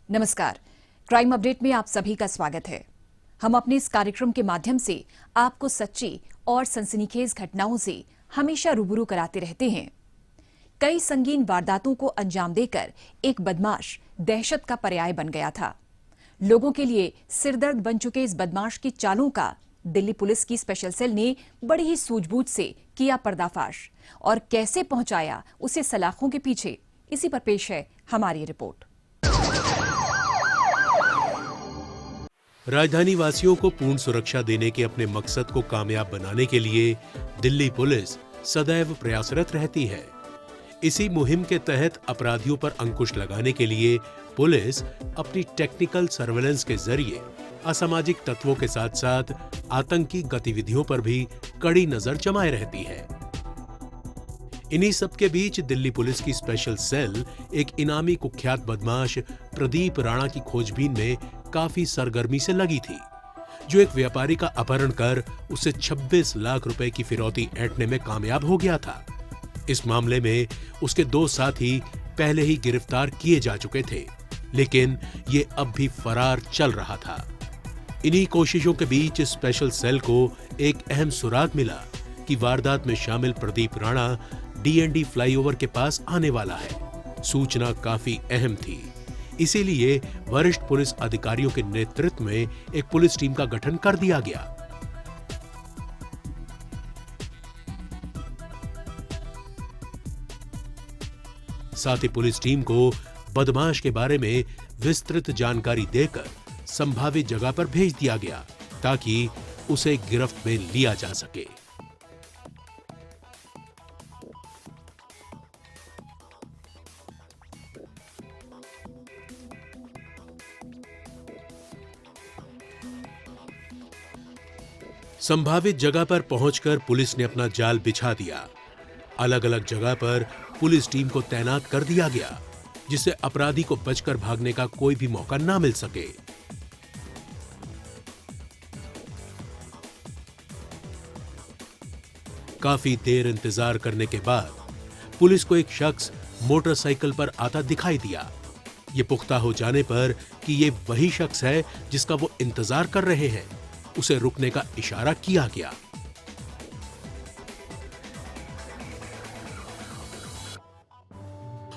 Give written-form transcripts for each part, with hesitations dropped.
नमस्कार। Crime update में आप सभी का स्वागत है। हम अपने इस कार्यक्रम के माध्यम से आपको सच्ची और सनसनीखेज घटनाओं से हमेशा रूबरू कराते रहते हैं। कई संगीन वारदातों को अंजाम देकर एक बदमाश दहशत का पर्याय बन गया था। लोगों के लिए सिरदर्द बन चुके इस बदमाश की चालों का दिल्ली पुलिस की स्पेशल सेल ने बड़ी ही सूझबूझ से किया पर्दाफाश और कैसे पहुंचाया उसे सलाखों के पीछे। इसी पर पेश है हमारी रिपोर्ट। राजधानी वासियों को पूर्ण सुरक्षा देने के अपने मकसद को कामयाब बनाने के लिए दिल्ली पुलिस सदैव प्रयासरत रहती है। इसी मुहिम के तहत अपराधियों पर अंकुश लगाने के लिए पुलिस अपनी टेक्निकल सर्वेलेंस के जरिए असामाजिक तत्वों के साथ साथ आतंकी गतिविधियों पर भी कड़ी नजर जमाए रहती है। इन्हीं सबके बीच दिल्ली पुलिस की स्पेशल सेल एक इनामी कुख्यात बदमाश प्रदीप राणा की खोजबीन में काफी सरगर्मी से लगी थी, जो एक व्यापारी का अपहरण कर उसे 26 लाख रुपए की फिरौती ऐंठने में कामयाब हो गया था। इस मामले में उसके 2 साथी पहले ही गिरफ्तार किए जा चुके थे, लेकिन ये अब भी फरार चल रहा था। इन्हीं कोशिशों के बीच स्पेशल सेल को एक अहम सुराग मिला कि वारदात में शामिल प्रदीप राणा डीएनडी फ्लाईओवर के पास आने वाला है। सूचना काफी अहम थी, इसीलिए वरिष्ठ पुलिस अधिकारियों के नेतृत्व में एक पुलिस टीम का गठन कर दिया गया। साथ ही पुलिस टीम को बदमाश के बारे में विस्तृत जानकारी देकर संभावित जगह पर भेज दिया गया ताकि उसे गिरफ्त में लिया जा सके। संभावित जगह पर पहुंचकर पुलिस ने अपना जाल बिछा दिया। अलग अलग जगह पर पुलिस टीम को तैनात कर दिया गया, जिससे अपराधी को बचकर भागने का कोई भी मौका ना मिल सके। काफी देर इंतजार करने के बाद पुलिस को एक शख्स मोटरसाइकिल पर आता दिखाई दिया। ये पुख्ता हो जाने पर कि ये वही शख्स है जिसका वो इंतजार कर रहे हैं, उसे रुकने का इशारा किया गया।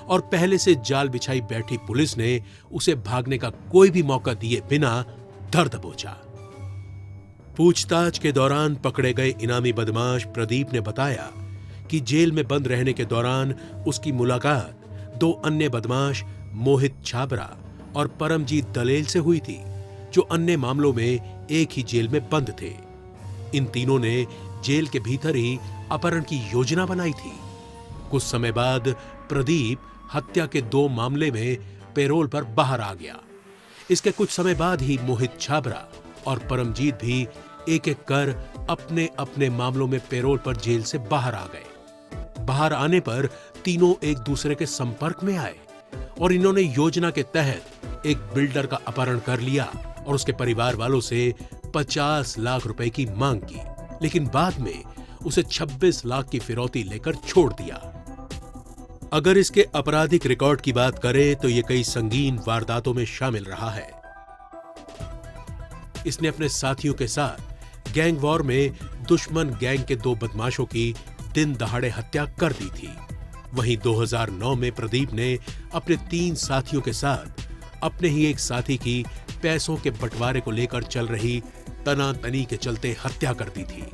और पहले से जाल बिछाई बैठी पुलिस ने उसे भागने का कोई भी मौका दिए बिना धर दबोचा। पूछताछ के दौरान पकड़े गए इनामी बदमाश प्रदीप ने बताया कि जेल में बंद रहने के दौरान उसकी मुलाकात 2 अन्य बदमाश मोहित छाबरा और परमजीत दलेल से हुई थी, जो अन्य मामलों में एक ही जेल में बंद थे। इन तीनों ने जेल के भीतर ही अपहरण की योजना बनाई थी। कुछ समय बाद प्रदीप हत्या के 2 मामले में पैरोल पर बाहर आ गया। इसके कुछ समय बाद ही मोहित छाबरा और परमजीत भी एक एक कर अपने अपने मामलों में पैरोल पर जेल से बाहर आ गए। बाहर आने पर तीनों एक दूसरे के संपर्क में आए और इन्होंने योजना के तहत एक बिल्डर का अपहरण कर लिया और उसके परिवार वालों से 50 लाख रुपए की मांग की, लेकिन बाद में उसे 26 लाख की फिरौती लेकर छोड़ दिया। अगर इसके आपराधिक रिकॉर्ड की बात करें तो ये कई संगीन वारदातों में शामिल रहा है। इसने अपने साथियों के साथ गैंग वॉर में दुश्मन गैंग के 2 बदमाशों की दिन दहाड़े हत्या कर दी थी। वहीं 2009 में प्रदीप ने अपने 3 साथियों के साथ अपने ही एक साथी की पैसों के बंटवारे को लेकर चल रही तनातनी के चलते हत्या कर दी थी।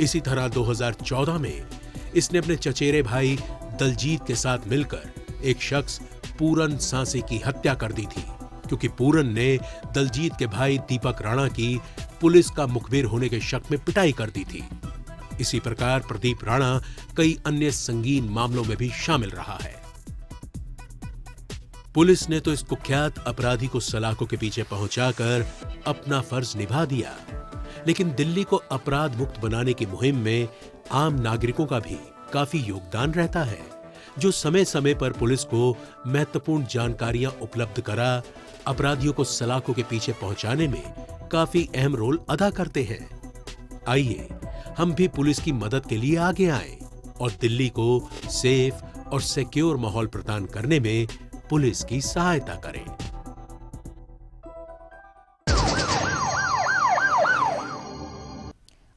इसी तरह 2014 में इसने अपने चचेरे भाई दलजीत के साथ मिलकर एक शख्स पूरन सांसी की हत्या कर दी थी, क्योंकि पूरन ने दलजीत के भाई दीपक राणा की पुलिस का मुखबिर होने के शक में पिटाई कर दी थी। इसी प्रकार प्रदीप राणा कई अन्य संगीन मामलों में भी शामिल रहा है। पुलिस ने तो इस कुख्यात अपराधी को सलाखों के पीछे पहुंचाकर अपना फर्ज निभा दिया, लेकिन दिल्ली को अपराध मुक्त बनाने की मुहिम में आम नागरिकों का भी काफी योगदान रहता है, जो समय समय पर पुलिस को महत्वपूर्ण जानकारियां उपलब्ध करा अपराधियों को सलाखों के पीछे पहुंचाने में काफी अहम रोल अदा करते हैं। आइए हम भी पुलिस की मदद के लिए आगे आएं और दिल्ली को सेफ और सिक्योर माहौल प्रदान करने में पुलिस की सहायता करें।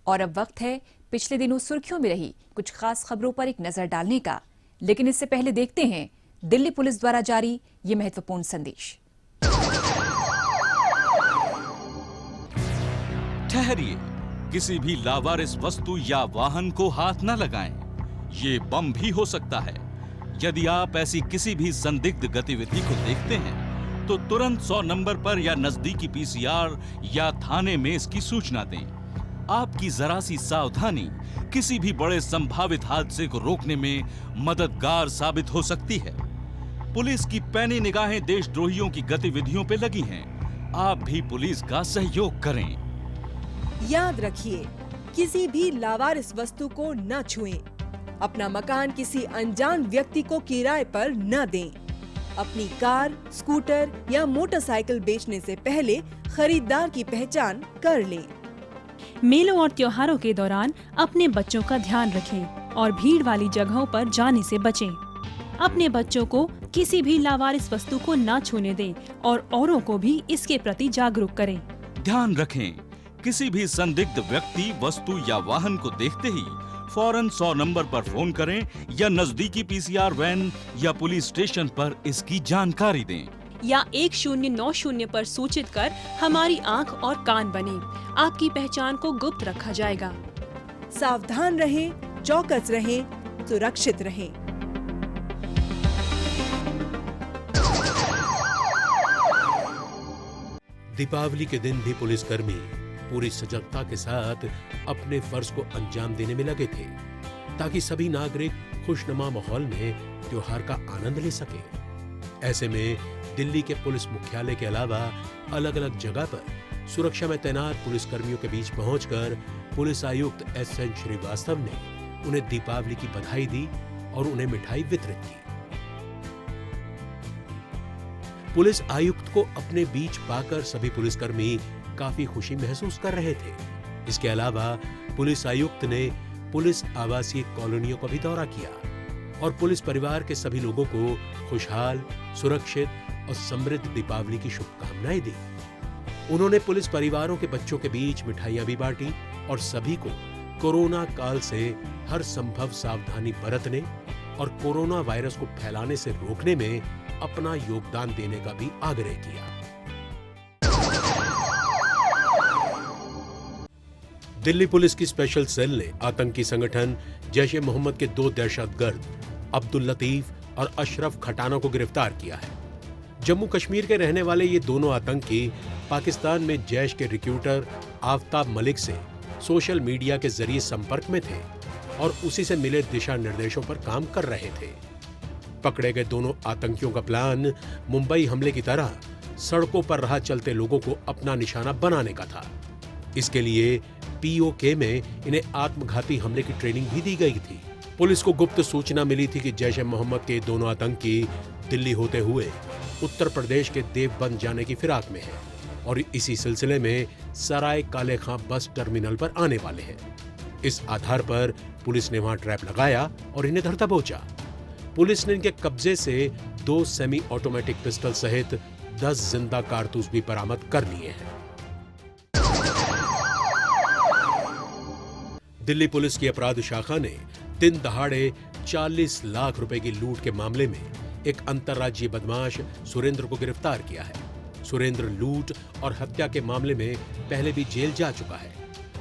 और अब वक्त है पिछले दिनों सुर्खियों में रही कुछ खास खबरों पर एक नजर डालने का। लेकिन इससे पहले देखते हैं दिल्ली पुलिस द्वारा जारी ये महत्वपूर्ण संदेश। ठहरिए, किसी भी लावारिस वस्तु या वाहन को हाथ न लगाएं। ये बम भी हो सकता है। यदि आप ऐसी किसी भी संदिग्ध गतिविधि को देखते हैं तो तुरंत 100 नंबर पर या नजदीकी पीसीआर या थाने में इसकी सूचना दें। आपकी जरा सी सावधानी किसी भी बड़े संभावित हादसे को रोकने में मददगार साबित हो सकती है। पुलिस की पैनी निगाहें देशद्रोहियों की गतिविधियों पे लगी हैं। आप भी पुलिस का सहयोग करें। याद रखिए, किसी भी लावारिस वस्तु को न छुएं। अपना मकान किसी अनजान व्यक्ति को किराए पर न दें। अपनी कार, स्कूटर या मोटरसाइकिल बेचने से पहले खरीदार की पहचान कर लें। मेलों और त्योहारों के दौरान अपने बच्चों का ध्यान रखें और भीड़ वाली जगहों पर जाने से बचें। अपने बच्चों को किसी भी लावारिस वस्तु को न छूने दें और औरों को भी इसके प्रति जागरूक करें। ध्यान रखें, किसी भी संदिग्ध व्यक्ति, वस्तु या वाहन को देखते ही फौरन 100 नंबर पर फोन करें या नजदीकी पीसीआर वैन या पुलिस स्टेशन पर इसकी जानकारी दें। या 1090 पर सूचित कर हमारी आंख और कान बने। आपकी पहचान को गुप्त रखा जाएगा। सावधान रहें, चौकस रहें, सुरक्षित रहें। दीपावली के दिन भी पुलिसकर्मी पूरी सजगता के साथ अपने फर्ज को अंजाम देने में लगे थे ताकि सभी नागरिक खुशनुमा माहौल में त्योहार का आनंद ले सके। ऐसे में दिल्ली के पुलिस मुख्यालय के अलावा अलग अलग जगह पर सुरक्षा में तैनात पुलिसकर्मियों के बीच पहुंचकर पुलिस आयुक्त एस.एन. श्रीवास्तव ने उन्हें दीपावली की बधाई दी और उन्हें मिठाई वितरित की। पुलिस आयुक्त को अपने बीच पाकर सभी पुलिसकर्मी काफी खुशी महसूस कर रहे थे। इसके अलावा पुलिस आयुक्त ने पुलिस आवासीय कॉलोनियों का भी दौरा किया और पुलिस परिवार के सभी लोगों को खुशहाल, सुरक्षित और समृद्ध दीपावली की शुभकामनाएं दी। उन्होंने पुलिस परिवारों के बच्चों के बीच मिठाइयां भी बांटी और सभी को कोरोना काल से हर संभव सावधानी बरतने और कोरोना वायरस को फैलाने से रोकने में अपना योगदान देने का भी आग्रह किया। दिल्ली पुलिस की स्पेशल सेल ने आतंकी संगठन जैश-ए-मोहम्मद के 2 दहशतगर्द अब्दुल लतीफ और अशरफ खटाना को गिरफ्तार किया है। जम्मू कश्मीर के रहने वाले ये दोनों आतंकी पाकिस्तान में जैश के रिक्रूटर आफ्ताब मलिक से सोशल मीडिया के जरिए संपर्क में थे और उसी से मिले दिशा निर्देशों पर काम कर रहे थे। पकड़े गए दोनों आतंकियों का प्लान मुंबई हमले की तरह सड़कों पर राह चलते लोगों को अपना निशाना बनाने का था। इसके लिए पीओके में इन्हें आत्मघाती हमले की ट्रेनिंग भी दी गई थी। पुलिस को गुप्त सूचना मिली थी कि जैश-ए-मोहम्मद के दोनों आतंकी दिल्ली होते हुए उत्तर प्रदेश के देवबंद जाने की फिराक में हैं और इसी सिलसिले में सराय काले खां बस टर्मिनल पर आने वाले हैं। इस आधार पर पुलिस ने वहां ट्रैप लगाया और इन्हें धर दबोचा। पुलिस ने इनके कब्जे से 2 सेमी ऑटोमेटिक पिस्टल सहित 10 जिंदा कारतूस भी बरामद कर लिए हैं। दिल्ली पुलिस की अपराध शाखा ने दिन दहाड़े 40 लाख रुपए की लूट के मामले में एक अंतर्राज्यीय बदमाश सुरेंद्र को गिरफ्तार किया है। सुरेंद्र लूट और हत्या के मामले में पहले भी जेल जा चुका है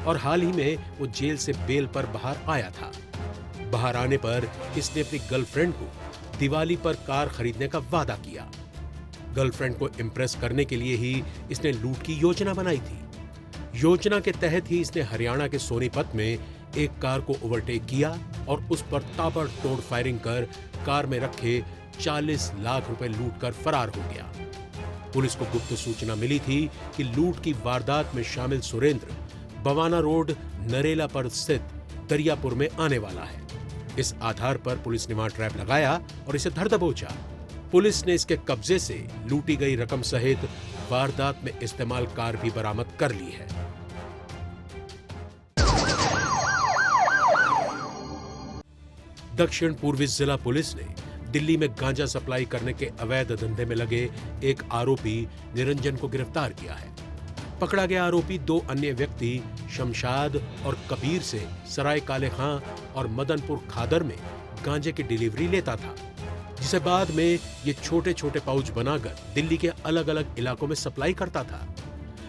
और हाल ही में वो जेल से बेल पर बाहर आया था। बाहर आने पर इसने अपनी गर्लफ्रेंड को दिवाली पर कार खरीदने का वादा किया। गर्लफ्रेंड को इम्प्रेस करने के लिए ही इसने लूट की योजना बनाई थी। योजना के तहत ही इसने हरियाणा के सोनीपत में एक कार को ओवरटेक किया और उस पर ताबड़तोड़ फायरिंग कर कार में रखे 40 लाख रुपए लूट कर फरार हो गया। पुलिस को गुप्त सूचना मिली थी कि लूट की वारदात में शामिल सुरेंद्र बवाना रोड नरेला पर स्थित दरियापुर में आने वाला है। इस आधार पर पुलिस ने वहां ट्रैप लगाया और इसे धर दबोचा। पुलिस ने इसके कब्जे से लूटी गई रकम सहित वारदात में इस्तेमाल कार भी बरामद कर ली है। दक्षिण पूर्वी जिला पुलिस ने दिल्ली में गांजा सप्लाई करने के अवैध धंधे में लगे एक आरोपी निरंजन को गिरफ्तार किया है। पकड़ा गया आरोपी 2 अन्य व्यक्ति शमशाद और कबीर से सराय काले खां और मदनपुर खादर में गांजे की डिलीवरी लेता था, जिसे बाद में ये छोटे छोटे पाउच बनाकर दिल्ली के अलग अलग इलाकों में सप्लाई करता था।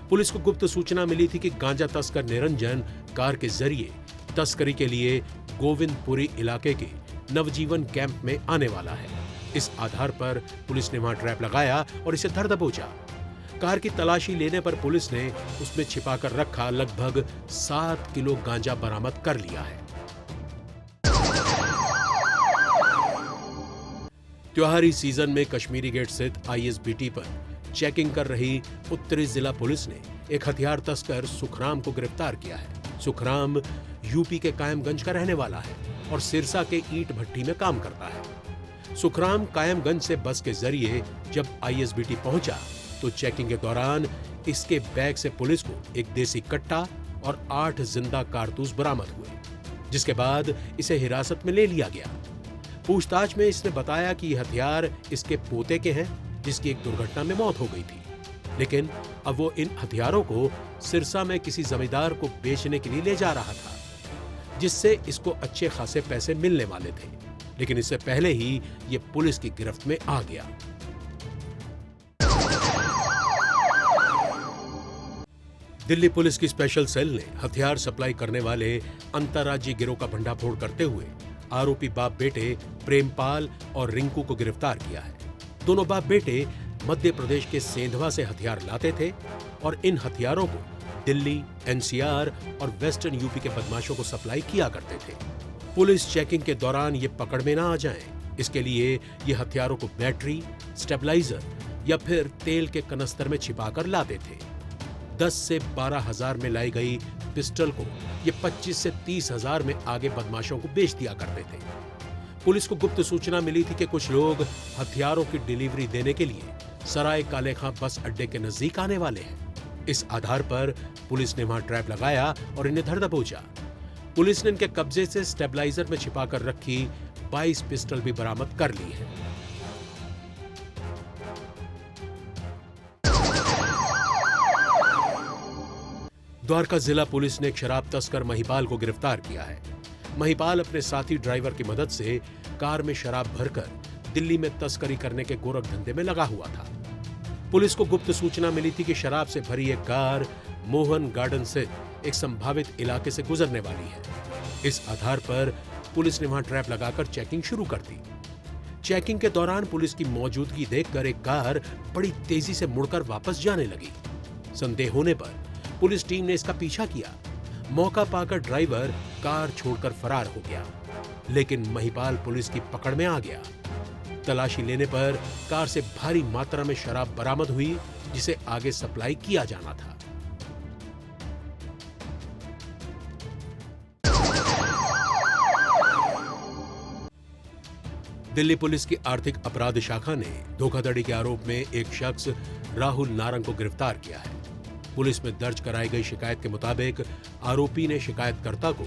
पुलिस को गुप्त सूचना मिली थी कि गांजा तस्कर निरंजन कार के जरिए तस्करी के लिए गोविंदपुरी इलाके के नवजीवन कैंप में आने वाला है। इस आधार पर पुलिस ने वहां ट्रैप लगाया और इसे धर दबोचा। कार की तलाशी लेने पर पुलिस ने उसमें छिपाकर रखा लगभग 7 किलो गांजा बरामद कर लिया है। त्योहारी सीजन में कश्मीरी गेट स्थित आईएसबीटी पर चेकिंग कर रही उत्तरी जिला पुलिस ने एक हथियार तस्कर सुखराम को गिरफ्तार किया है। सुखराम यूपी के कायमगंज का रहने वाला है और सिरसा के ईंट भट्टी में काम करता है। सुखराम कायमगंज से बस के जरिए जब आईएसबीटी पहुंचा तो चेकिंग के दौरान इसके बैग से पुलिस को एक देसी कट्टा और 8 जिंदा कारतूस बरामद हुए, जिसके बाद इसे हिरासत में ले लिया गया। पूछताछ में इसने बताया कि ये हथियार इसके पोते के हैं, जिसकी एक दुर्घटना में मौत हो गई थी, लेकिन अब वो इन हथियारों को सिरसा में किसी जमींदार को बेचने के लिए ले जा रहा था, जिससे इसको अच्छे खासे पैसे मिलने वाले थे। लेकिन इससे पहले ही ये पुलिस की गिरफ्त में आ गया। दिल्ली पुलिस की स्पेशल सेल ने हथियार सप्लाई करने वाले अंतर्राज्यीय गिरोह का भंडाफोड़ करते हुए आरोपी बाप बेटे प्रेमपाल और रिंकू को गिरफ्तार किया है। दोनों बाप बेटे मध्य प्रदेश के सेंधवा से हथियार लाते थे और इन हथियारों को दिल्ली, एनसीआर और वेस्टर्न यूपी के बदमाशों को सप्लाई किया करते थे। पुलिस चेकिंग के दौरान ये पकड़ में ना आ जाएं, इसके लिए ये हथियारों को बैटरी, स्टेबलाइजर या फिर तेल के कनस्तर में छिपाकर लाते थे। 10 से 12 हजार में लाई गई पिस्टल को ये 25 से 30 हजार में आगे बदमाशों को बेच दिया करते थे। पुलिस को गुप्त सूचना मिली थी कि कुछ लोग हथियारों की डिलीवरी देने के लिए सराय काले खां बस अड्डे के नजदीक आने वाले हैं। इस आधार पर पुलिस ने वहां ट्रैप लगाया और इन्हें धर दबोचा। पुलिस ने इनके कब्जे से स्टेबलाइजर में छिपाकर रखी 22 पिस्टल भी बरामद कर ली है। द्वारका जिला पुलिस ने एक शराब तस्कर महिपाल को गिरफ्तार किया है। महिपाल अपने साथी ड्राइवर की मदद से कार में शराब भरकर दिल्ली में तस्करी करने के गोरख धंधे में लगा हुआ था। पुलिस को गुप्त सूचना मिली थी कि शराब से भरी एक कार मोहन गार्डन से एक संभावित इलाके से गुजरने वाली है। इस आधार पर पुलिस ने वहां ट्रैप लगाकर चेकिंग शुरू कर दी। चेकिंग के दौरान पुलिस की मौजूदगी देखकर एक कार बड़ी तेजी से मुड़कर वापस जाने लगी। संदेह होने पर पुलिस टीम ने इसका पीछा किया। मौका पाकर ड्राइवर कार छोड़कर फरार हो गया, लेकिन महिपाल पुलिस की पकड़ में आ गया। तलाशी लेने पर कार से भारी मात्रा में शराब बरामद हुई, जिसे आगे सप्लाई किया जाना था। दिल्ली पुलिस की आर्थिक अपराध शाखा ने धोखाधड़ी के आरोप में एक शख्स राहुल नारंग को गिरफ्तार किया है। पुलिस में दर्ज कराई गई शिकायत के मुताबिक आरोपी ने शिकायतकर्ता को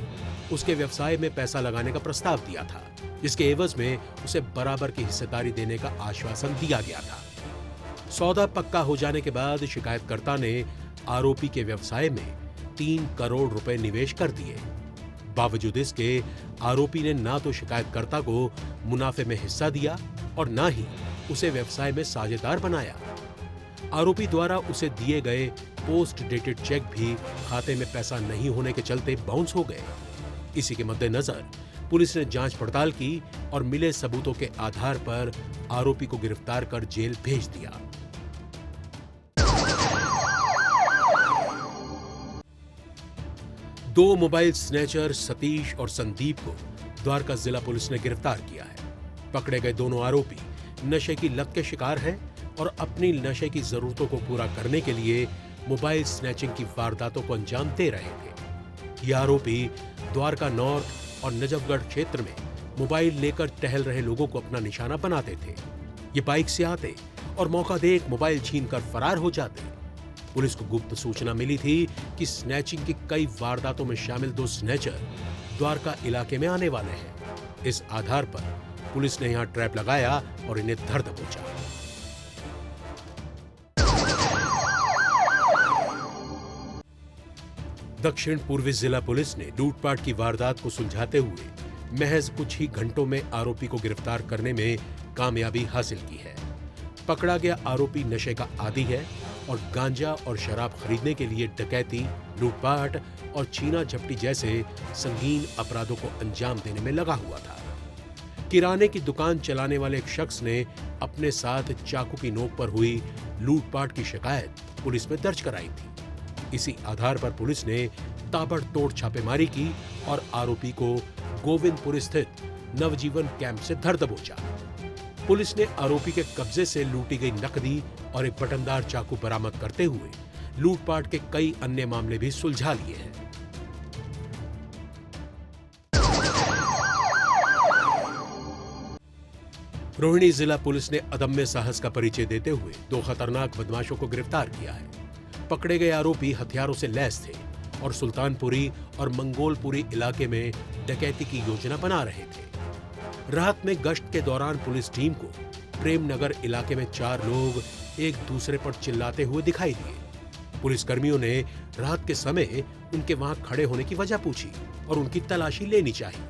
उसके व्यवसाय में पैसा लगाने का प्रस्ताव दिया था, जिसके एवज में उसे बराबर की हिस्सेदारी देने का आश्वासन दिया गया था। सौदा पक्का हो जाने के बाद शिकायतकर्ता ने आरोपी के व्यवसाय में 3 करोड़ रुपए निवेश कर दिए। बावजूद इसके आरोपी ने ना तो शिकायतकर्ता को मुनाफे में हिस्सा दिया और ना ही उसे व्यवसाय में साझेदार बनाया। आरोपी द्वारा उसे दिए गए पोस्ट डेटेड चेक भी खाते में पैसा नहीं होने के चलते बाउंस हो गए। इसी के मद्देनजर पुलिस ने जांच पड़ताल की और मिले सबूतों के आधार पर आरोपी को गिरफ्तार कर जेल भेज दिया। दो मोबाइल स्नैचर सतीश और संदीप को द्वारका जिला पुलिस ने गिरफ्तार किया है। पकड़े गए दोनों आरोपी नशे की लत के शिकार हैं और अपनी नशे की जरूरतों को पूरा करने के लिए मोबाइल स्नैचिंग की वारदातों को अंजाम दे रहे थे। ये आरोपी द्वारका नॉर्थ और नजफगढ़ क्षेत्र में मोबाइल लेकर टहल रहे लोगों को अपना निशाना बनाते थे। ये बाइक से आते और मौका देख मोबाइल छीनकर फरार हो जाते। पुलिस को गुप्त सूचना मिली थी कि स्नैचिंग की कई वारदातों में शामिल 2 स्नैचर द्वारका इलाके में आने वाले हैं। इस आधार पर पुलिस ने यहां ट्रैप लगाया और इन्हें धर दबोचा। दक्षिण पूर्वी जिला पुलिस ने लूटपाट की वारदात को सुलझाते हुए महज कुछ ही घंटों में आरोपी को गिरफ्तार करने में कामयाबी हासिल की है। पकड़ा गया आरोपी नशे का आदी है और गांजा और शराब खरीदने के लिए डकैती, लूटपाट और छीना झपटी जैसे संगीन अपराधों को अंजाम देने में लगा हुआ था। किराने की दुकान चलाने वाले एक शख्स ने अपने साथ चाकू की नोक पर हुई लूटपाट की शिकायत पुलिस में दर्ज कराई थी। इसी आधार पर पुलिस ने ताबड़तोड़ छापेमारी की और आरोपी को गोविंदपुर स्थित नवजीवन कैंप से धर दबोचा। पुलिस ने आरोपी के कब्जे से लूटी गई नकदी और एक बटनदार चाकू बरामद करते हुए लूटपाट के कई अन्य मामले भी सुलझा लिए हैं। रोहिणी जिला पुलिस ने अदम्य साहस का परिचय देते हुए 2 खतरनाक बदमाशों को गिरफ्तार किया है। पकड़े गए आरोपी हथियारों से लैस थे और सुल्तानपुरी और मंगोलपुरी इलाके में डकैती की योजना बना रहे थे। रात में गश्त के दौरान पुलिस टीम को प्रेमनगर इलाके में 4 लोग एक दूसरे पर चिल्लाते हुए दिखाई दिए। पुलिसकर्मियों ने रात के समय उनके वहां खड़े होने की वजह पूछी और उनकी तलाशी लेनी चाहिए,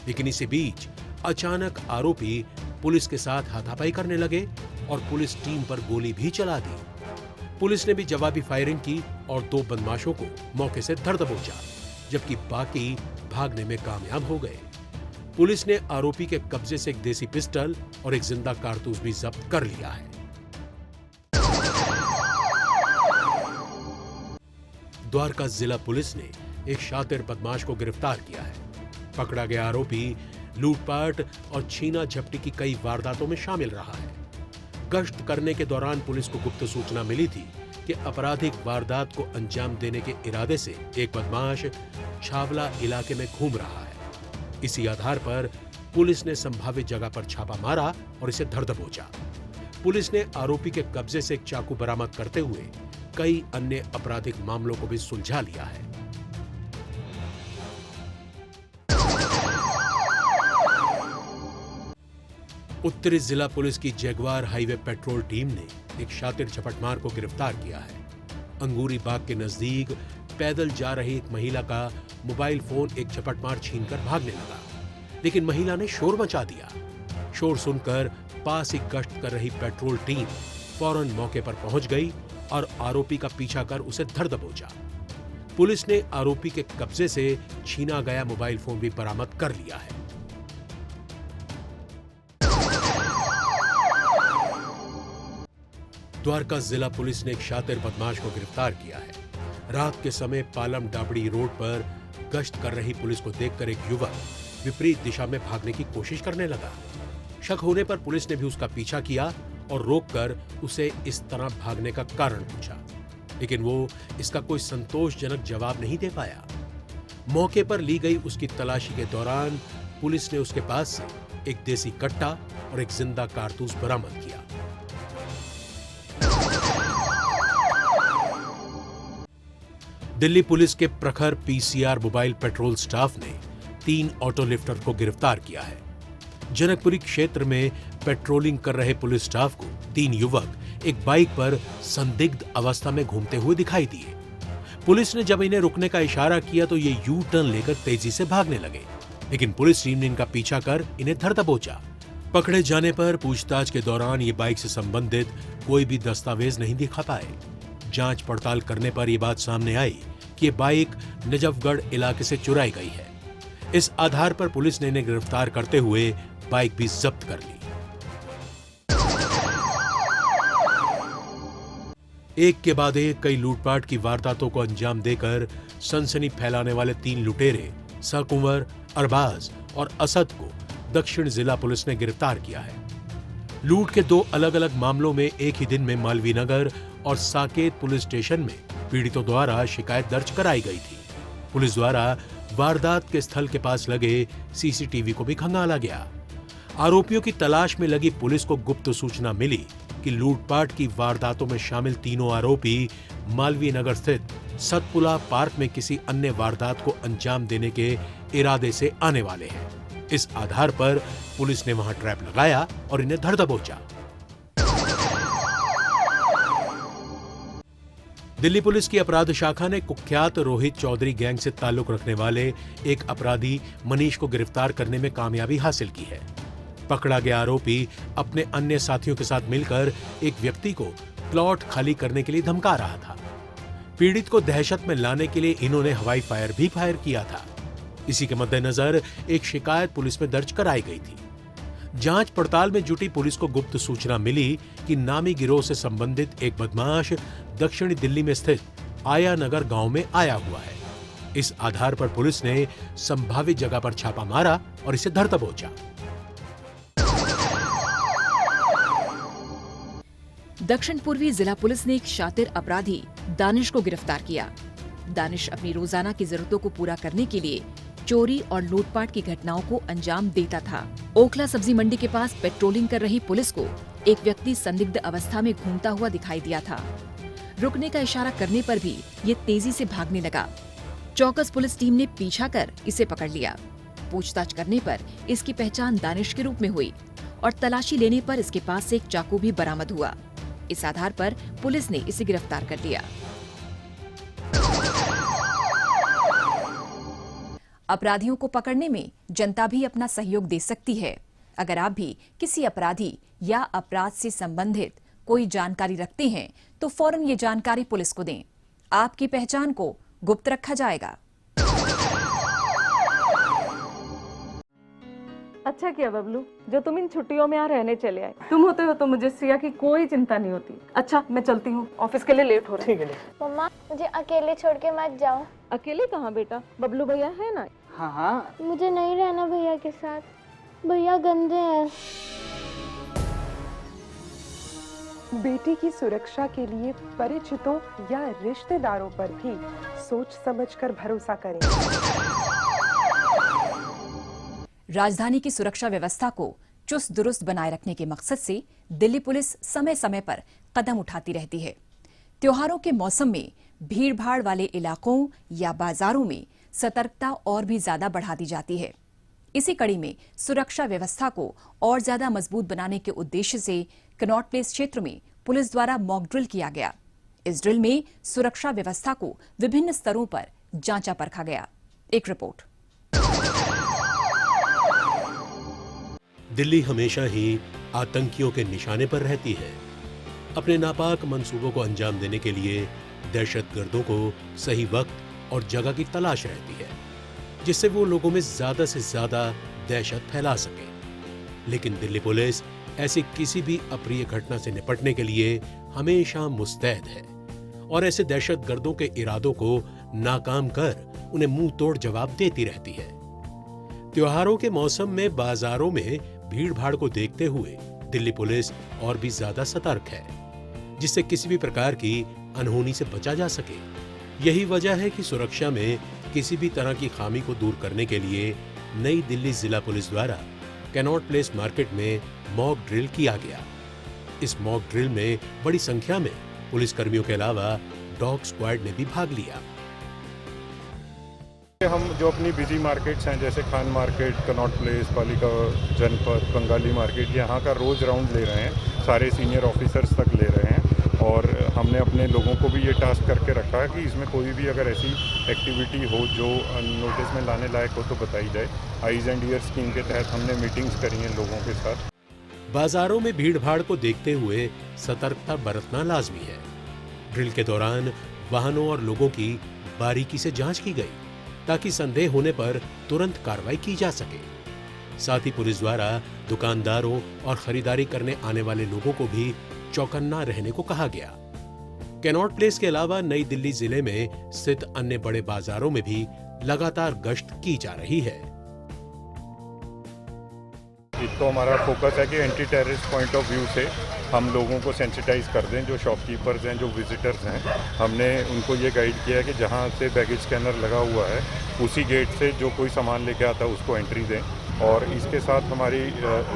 लेकिन इसी बीच अचानक आरोपी पुलिस के साथ हाथापाई करने लगे और पुलिस टीम पर गोली भी चला दी। पुलिस ने भी जवाबी फायरिंग की और 2 बदमाशों को मौके से धर दबोचा, जबकि बाकी भागने में कामयाब हो गए। पुलिस ने आरोपी के कब्जे से एक देसी पिस्टल और एक जिंदा कारतूस भी जब्त कर लिया है। द्वारका जिला पुलिस ने एक शातिर बदमाश को गिरफ्तार किया है। पकड़ा गया आरोपी लूटपाट और छीना झपटी की कई वारदातों में शामिल रहा है। गश्त करने के दौरान पुलिस को गुप्त सूचना मिली थी कि आपराधिक वारदात को अंजाम देने के इरादे से एक बदमाश छावला इलाके में घूम रहा है। इसी आधार पर पुलिस ने संभावित जगह पर छापा मारा और इसे धर दबोचा। पुलिस ने आरोपी के कब्जे से एक चाकू बरामद करते हुए कई अन्य आपराधिक मामलों को भी सुलझा लिया है। उत्तरी जिला पुलिस की जगुआर हाईवे पेट्रोल टीम ने एक शातिर झपटमार को गिरफ्तार किया है। अंगूरी बाग के नजदीक पैदल जा रही एक महिला का मोबाइल फोन एक झपटमार छीनकर भागने लगा, लेकिन महिला ने शोर मचा दिया। शोर सुनकर पास ही गश्त कर रही पेट्रोल टीम फौरन मौके पर पहुंच गई और आरोपी का पीछा कर उसे धर दबोचा। पुलिस ने आरोपी के कब्जे से छीना गया मोबाइल फोन भी बरामद कर लिया है। द्वारका जिला पुलिस ने एक शातिर बदमाश को गिरफ्तार किया है। रात के समय पालम डाबड़ी रोड पर गश्त कर रही पुलिस को देखकर एक युवक विपरीत दिशा में भागने की कोशिश करने लगा। शक होने पर पुलिस ने भी उसका पीछा किया और रोककर उसे इस तरह भागने का कारण पूछा, लेकिन वो इसका कोई संतोषजनक जवाब नहीं दे पाया। मौके पर ली गई उसकी तलाशी के दौरान पुलिस ने उसके पास से एक देसी कट्टा और एक जिंदा कारतूस बरामद किया। दिल्ली पुलिस के प्रखर पीसीआर मोबाइल पेट्रोल स्टाफ ने 3 ऑटो लिफ्टर को गिरफ्तार किया है। जनकपुरी क्षेत्र में पेट्रोलिंग कर रहे पुलिस स्टाफ को 3 युवक एक बाइक पर संदिग्ध अवस्था में घूमते हुए दिखाई दिए। पुलिस ने जब इन्हें रुकने का इशारा किया तो ये यू टर्न लेकर तेजी से भागने लगे, लेकिन पुलिस टीम ने इनका पीछा कर इन्हें धर दबोचा। पकड़े जाने पर पूछताछ के दौरान ये बाइक से संबंधित कोई भी दस्तावेज नहीं दिखा पाए। जांच पड़ताल करने पर यह बात सामने आई कि ये बाइक नजफगढ़ इलाके से चुराई गई है। इस आधार पर पुलिस ने इन्हें गिरफ्तार करते हुए बाइक भी जब्त कर ली। एक के बाद एक कई लूटपाट की वारदातों को अंजाम देकर सनसनी फैलाने वाले 3 लुटेरे सरकुंवर, अरबाज और असद को दक्षिण जिला पुलिस ने गिरफ्तार किया है। लूट के 2 अलग अलग मामलों में एक ही दिन में मालवीय नगर और साकेत पुलिस स्टेशन में पीड़ितों द्वारा शिकायत दर्ज कराई गई थी। पुलिस द्वारा वारदात के स्थल के पास लगे सीसीटीवी को भी खंगाला गया। आरोपियों की तलाश में लगी पुलिस को गुप्त सूचना मिली कि लूटपाट की वारदातों में शामिल तीनों आरोपी मालवीय नगर स्थित सतपुला पार्क में किसी अन्य वारदात को अंजाम देने के इरादे से आने वाले हैं। इस आधार पर पुलिस ने वहां ट्रैप लगाया और इन्हें धर दबोचा। दिल्ली पुलिस की अपराध शाखा ने कुख्यात रोहित चौधरी गैंग से ताल्लुक रखने वाले एक अपराधी मनीष को गिरफ्तार करने में कामयाबी हासिल की है। पकड़ा गया आरोपी अपने अन्य साथियों के साथ मिलकर एक व्यक्ति को प्लॉट खाली करने के लिए धमका रहा था। पीड़ित को दहशत में लाने के लिए इन्होंने हवाई फायर भी फायर किया था। इसी के मद्देनजर एक शिकायत पुलिस में दर्ज कराई गई थी। जांच पड़ताल में जुटी पुलिस को गुप्त सूचना मिली कि नामी गिरोह से संबंधित एक बदमाश दक्षिणी दिल्ली में स्थित आया नगर गांव में आया हुआ है। इस आधार पर पुलिस ने संभावित जगह पर छापा मारा और इसे धर दबोचा। दक्षिण पूर्वी जिला पुलिस ने एक शातिर अपराधी दानिश को गिरफ्तार किया। दानिश अपनी रोजाना की जरूरतों को पूरा करने के लिए चोरी और लूटपाट की घटनाओं को अंजाम देता था। ओखला सब्जी मंडी के पास पेट्रोलिंग कर रही पुलिस को एक व्यक्ति संदिग्ध अवस्था में घूमता हुआ दिखाई दिया था। रुकने का इशारा करने पर भी ये तेजी से भागने लगा। चौकस पुलिस टीम ने पीछा कर इसे पकड़ लिया। पूछताछ करने पर इसकी पहचान दानिश के रूप में हुई और तलाशी लेने पर इसके पास से एक चाकू भी बरामद हुआ। इस आधार पर पुलिस ने इसे गिरफ्तार कर लिया। अपराधियों को पकड़ने में जनता भी अपना सहयोग दे सकती है। अगर आप भी किसी अपराधी या अपराध से संबंधित कोई जानकारी रखते हैं तो फौरन ये जानकारी पुलिस को दें। आपकी पहचान को गुप्त रखा जाएगा। अच्छा किया बबलू जो तुम इन छुट्टियों में यहाँ रहने चले आए। तुम होते हो तो मुझे सिया की कोई चिंता नहीं होती। अच्छा मैं चलती हूँ, ऑफिस के लिए लेट हो रहा है। ठीक है। मम्मा मुझे अकेले छोड़ के मत जाओ। अकेले कहाँ बेटा, बबलू भैया है ना। हाँ हाँ मुझे नहीं रहना भैया के साथ, भैया गंदे हैं। बेटी की सुरक्षा के लिए परिचितों या रिश्तेदारों पर भी सोच समझकर भरोसा करें। राजधानी की सुरक्षा व्यवस्था को चुस्त दुरुस्त बनाए रखने के मकसद से दिल्ली पुलिस समय समय पर कदम उठाती रहती है। त्योहारों के मौसम में भीड़-भाड़ वाले इलाकों या बाजारों में सतर्कता और भी ज्यादा बढ़ा दी जाती है। इसी कड़ी में सुरक्षा व्यवस्था को और ज्यादा मजबूत बनाने के उद्देश्य से कनॉट प्लेस क्षेत्र में पुलिस द्वारा मॉक ड्रिल किया गया। इस ड्रिल में सुरक्षा व्यवस्था को विभिन्न स्तरों पर जांचा परखा गया। एक रिपोर्ट। दिल्ली हमेशा ही आतंकियों के निशाने पर रहती है। अपने नापाक मंसूबों को अंजाम देने के लिए दहशतगर्दों को सही वक्त और जगह की तलाश रहती है, जिससे वो लोगों में ज्यादा से ज्यादा दहशत फैला सके। लेकिन दिल्ली पुलिस ऐसी किसी भी अप्रिय घटना से निपटने के लिए हमेशा मुस्तैद है और ऐसे दहशतगर्दों के इरादों को नाकाम कर उन्हें मुंह तोड़ जवाब देती रहती है। त्योहारों के मौसम में बाजारों में भीड़-भाड़ को देखते हुए दिल्ली पुलिस और भी ज्यादा सतर्क है, जिससे किसी भी प्रकार की अनहोनी से बचा जा सके। यही वजह है कि सुरक्षा में किसी भी तरह की खामी को दूर करने के लिए नई दिल्ली जिला पुलिस द्वारा कैनॉट प्लेस मार्केट में मॉक ड्रिल किया गया। इस मॉक ड्रिल में बड़ी संख्या में पुलिसकर्मियों के अलावा डॉग स्क्वाड ने भी भाग लिया। हम जो अपनी बिजी मार्केट्स हैं जैसे खान मार्केट, कनॉट प्लेस, पालिका जनपद, बंगाली मार्केट, यहाँ का रोज राउंड ले रहे हैं। सारे सीनियर ऑफिसर्स तक ले रहे हैं और हमने अपने लोगों को भी ये टास्क करके रखा है कि इसमें कोई भी अगर ऐसी एक्टिविटी हो जो नोटिस में लाने लायक हो तो बताई जाए। आईज एंड ईयर स्कीम के तहत हमने मीटिंग्स करी हैं लोगों के साथ। बाजारों में भीड़-भाड़ को देखते हुए सतर्कता बरतना लाजमी है। ड्रिल के दौरान वाहनों और लोगों की बारीकी से जांच की गई ताकि संदेह होने पर तुरंत कार्रवाई की जा सके। साथ ही पुलिस द्वारा दुकानदारों और खरीदारी करने आने वाले लोगों को भी चौकन्ना रहने को कहा गया। कैनॉट प्लेस के अलावा नई दिल्ली जिले में स्थित अन्य बड़े बाजारों में भी लगातार गश्त की जा रही है। एक तो हमारा फोकस है कि anti terrorist point of view से हम लोगों को सेंसिटाइज कर दें। जो शॉपकीपर्स हैं, जो विजिटर्स हैं, हमने उनको ये गाइड किया है कि जहाँ से बैगेज स्कैनर लगा हुआ है उसी गेट से जो कोई सामान लेके आता है उसको एंट्री दें। और इसके साथ हमारी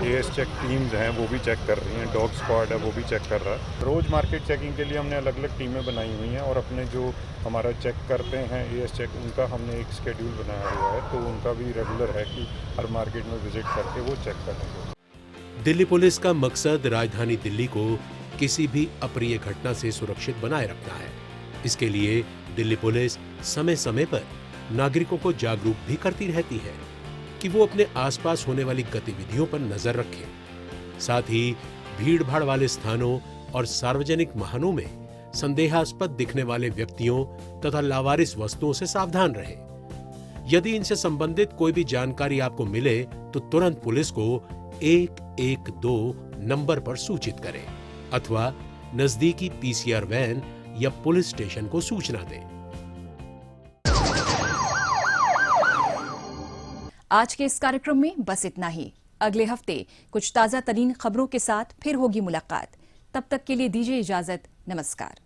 एएस चेक टीम्स हैं वो भी चेक कर रही हैं, डॉग स्क्वाड है वो भी चेक कर रहा है। रोज़ मार्केट चेकिंग के लिए हमने अलग अलग टीमें बनाई हुई हैं और अपने जो हमारा चेक करते हैं एएस चेक, उनका हमने एक शेड्यूल बनाया हुआ है, तो उनका भी रेगुलर है कि हर मार्केट में विजिट करके वो चेक करेंगे। दिल्ली पुलिस का मकसद राजधानी दिल्ली को किसी भी अप्रिय घटना से सुरक्षित बनाए रखना है। इसके लिए दिल्ली पुलिस समय समय पर नागरिकों को जागरूक भी करती रहती है कि वो अपने आसपास होने वाली गतिविधियों पर नजर रखें। साथ ही भीड़-भाड़ वाले स्थानों और सार्वजनिक वाहनों में संदेहास्पद दिखने वाले व्यक्तियों तथा लावारिस वस्तुओं से सावधान रहें। यदि इनसे संबंधित कोई भी जानकारी आपको मिले तो तुरंत पुलिस को 112 नंबर पर सूचित करें अथवा नजदीकी पीसीआर वैन या पुलिस स्टेशन को सूचना दें। आज के इस कार्यक्रम में बस इतना ही। अगले हफ्ते कुछ ताजा तरीन खबरों के साथ फिर होगी मुलाकात। तब तक के लिए दीजिए इजाजत। नमस्कार।